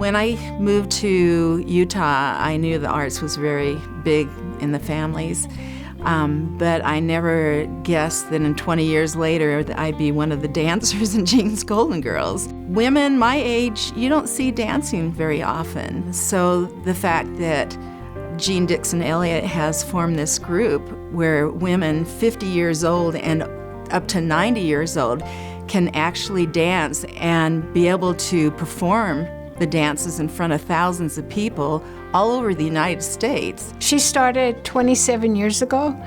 When I moved to Utah, I knew the arts was very big in the families, but I never guessed that in 20 years later that I'd be one of the dancers in Jean's Golden Girls. Women my age, you don't see dancing very often, so the fact that Jean Dixon Elliott has formed this group where women 50 years old and up to 90 years old can actually dance and be able to perform the dances in front of thousands of people all over the United States. She started 27 years ago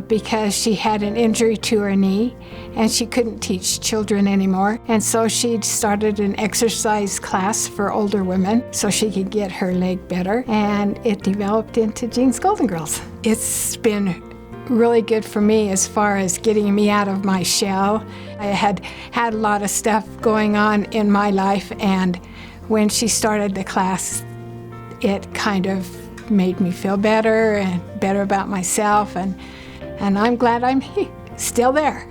because she had an injury to her knee and she couldn't teach children anymore. And so she started an exercise class for older women so she could get her leg better. And it developed into Jean's Golden Girls. It's been really good for me as far as getting me out of my shell. I had a lot of stuff going on in my life, and when she started the class, it kind of made me feel better and better about myself, and I'm glad I'm still there.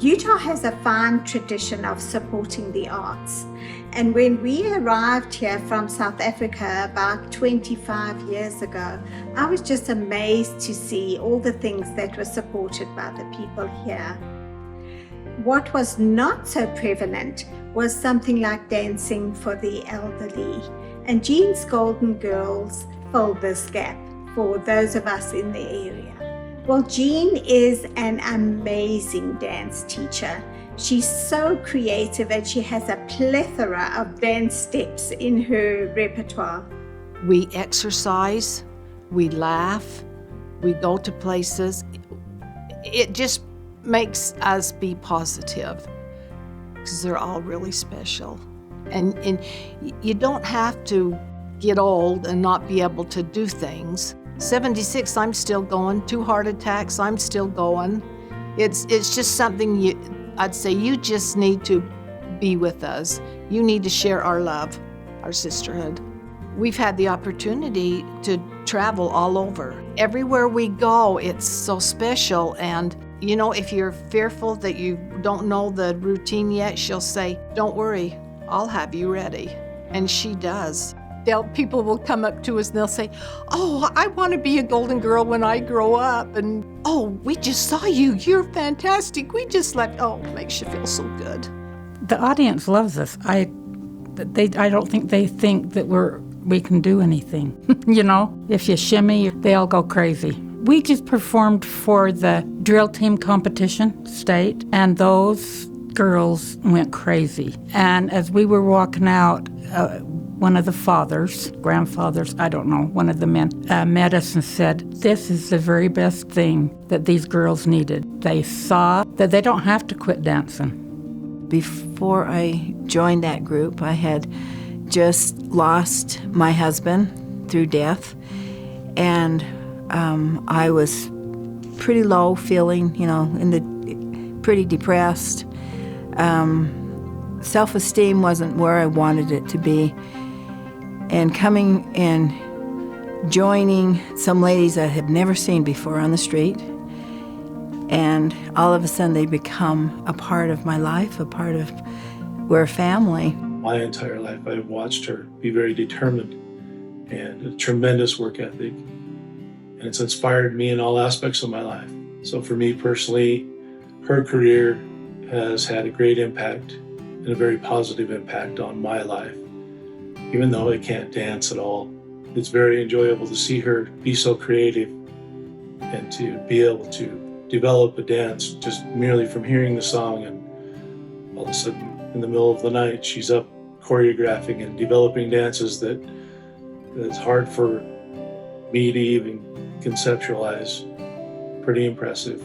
Utah has a fine tradition of supporting the arts. And when we arrived here from South Africa about 25 years ago, I was just amazed to see all the things that were supported by the people here. What was not so prevalent was something like dancing for the elderly. And Jean's Golden Girls filled this gap for those of us in the area. Well, Jean is an amazing dance teacher. She's so creative and she has a plethora of dance steps in her repertoire. We exercise, we laugh, we go to places. It just makes us be positive because they're all really special. And you don't have to get old and not be able to do things. 76, I'm still going. 2 heart attacks, I'm still going. It's just something I'd say you just need to be with us. You need to share our love, our sisterhood. We've had the opportunity to travel all over. Everywhere we go, it's so special. And, you know, if you're fearful that you don't know the routine yet, she'll say, "Don't worry, I'll have you ready." And she does. People will come up to us and they'll say, "Oh, I want to be a Golden Girl when I grow up." And, "Oh, we just saw you. You're fantastic. We just left." Oh, it makes you feel so good. The audience loves us. I don't think they think that we can do anything. You know, if you shimmy, they all go crazy. We just performed for the drill team competition, state, and those girls went crazy. And as we were walking out, one of the grandfathers, I don't know, one of the men met us and said, "This is the very best thing that these girls needed." They saw that they don't have to quit dancing. Before I joined that group, I had just lost my husband through death, and I was pretty low feeling, pretty depressed. Self-esteem wasn't where I wanted it to be. And coming and joining some ladies I had never seen before on the street, and all of a sudden they become a part of my life, we're a family. My entire life I've watched her be very determined and a tremendous work ethic, and it's inspired me in all aspects of my life. So for me personally, her career has had a great impact and a very positive impact on my life. Even though I can't dance at all, it's very enjoyable to see her be so creative and to be able to develop a dance just merely from hearing the song, and all of a sudden in the middle of the night she's up choreographing and developing dances that it's hard for me to even conceptualize. Pretty impressive.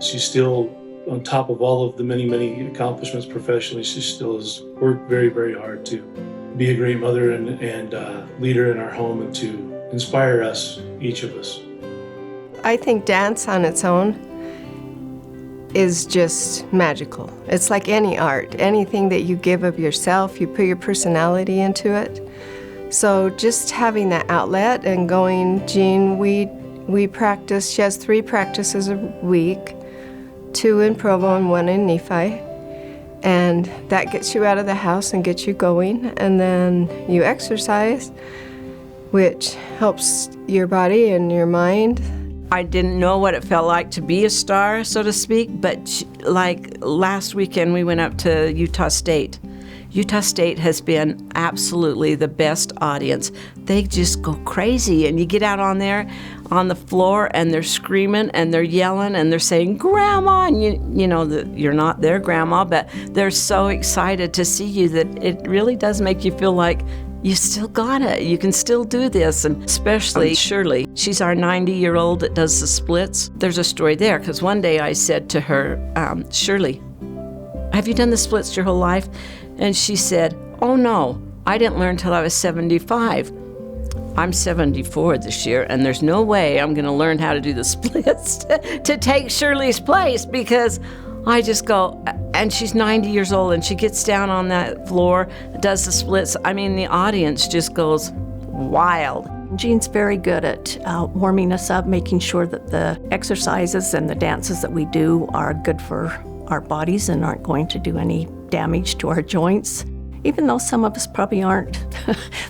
She's still, on top of all of the many, many accomplishments professionally, she still has worked very, very hard to be a great mother and leader in our home and to inspire us, each of us. I think dance on its own is just magical. It's like any art. Anything that you give of yourself, you put your personality into it. So just having that outlet and going, Jean, we practice. She has 3 practices a week, 2 in Provo and 1 in Nephi. And that gets you out of the house and gets you going. And then you exercise, which helps your body and your mind. I didn't know what it felt like to be a star, so to speak, but like last weekend we went up to Utah State. Utah State has been absolutely the best audience. They just go crazy, and you get out on there on the floor and they're screaming and they're yelling and they're saying, "Grandma," and you know that you're not their grandma, but they're so excited to see you that it really does make you feel like you still got it. You can still do this. And especially Shirley, she's our 90-year-old that does the splits. There's a story there, because one day I said to her, "Shirley, have you done the splits your whole life?" And she said, "Oh no, I didn't learn till I was 75. I'm 74 this year, and there's no way I'm gonna learn how to do the splits to take Shirley's place, because I just go," and she's 90 years old, and she gets down on that floor, does the splits. I mean, the audience just goes wild. Jean's very good at warming us up, making sure that the exercises and the dances that we do are good for our bodies and aren't going to do any damage to our joints. Even though some of us probably aren't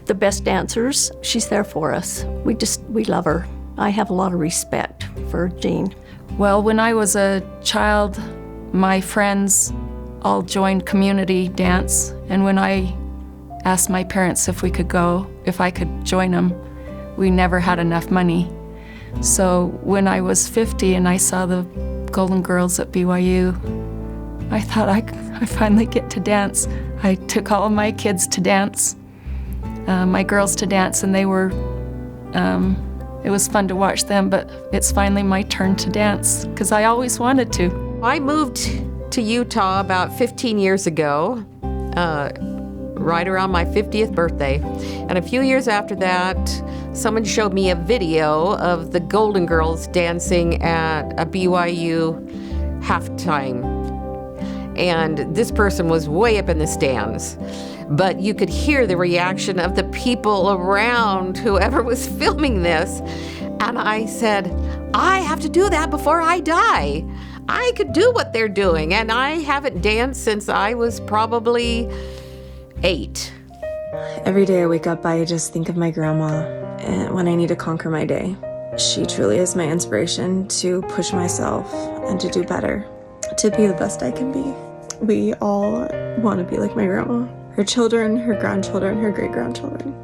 the best dancers, she's there for us. We love her. I have a lot of respect for Jean. Well, when I was a child, my friends all joined community dance, and when I asked my parents if we could go, if I could join them, we never had enough money. So when I was 50 and I saw the Golden Girls at BYU, I thought I finally get to dance. I took all of my kids to dance, my girls to dance, and they were, it was fun to watch them, but it's finally my turn to dance, because I always wanted to. I moved to Utah about 15 years ago, right around my 50th birthday. And a few years after that, someone showed me a video of the Golden Girls dancing at a BYU halftime. And this person was way up in the stands, but you could hear the reaction of the people around whoever was filming this. And I said, I have to do that before I die. I could do what they're doing. And I haven't danced since I was probably 8. Every day I wake up, I just think of my grandma and when I need to conquer my day. She truly is my inspiration to push myself and to do better, to be the best I can be. We all want to be like my grandma. Her children, her grandchildren, her great-grandchildren.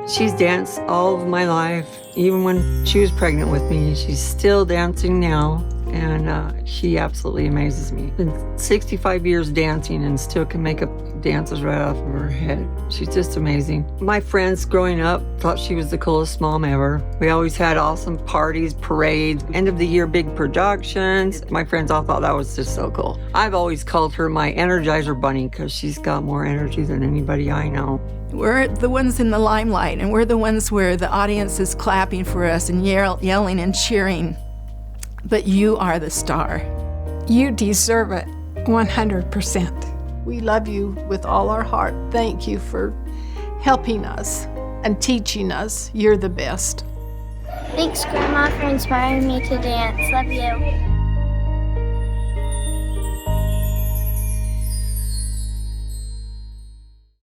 She's danced all of my life, even when she was pregnant with me. She's still dancing now, and she absolutely amazes me. Been 65 years dancing and still can make up dances right off of her head. She's just amazing. My friends growing up thought she was the coolest mom ever. We always had awesome parties, parades, end of the year big productions. My friends all thought that was just so cool. I've always called her my Energizer Bunny because she's got more energy than anybody I know. We're the ones in the limelight, and we're the ones where the audience is clapping for us and yelling and cheering. But you are the star. You deserve it 100%. We love you with all our heart. Thank you for helping us and teaching us. You're the best. Thanks, Grandma, for inspiring me to dance. Love you.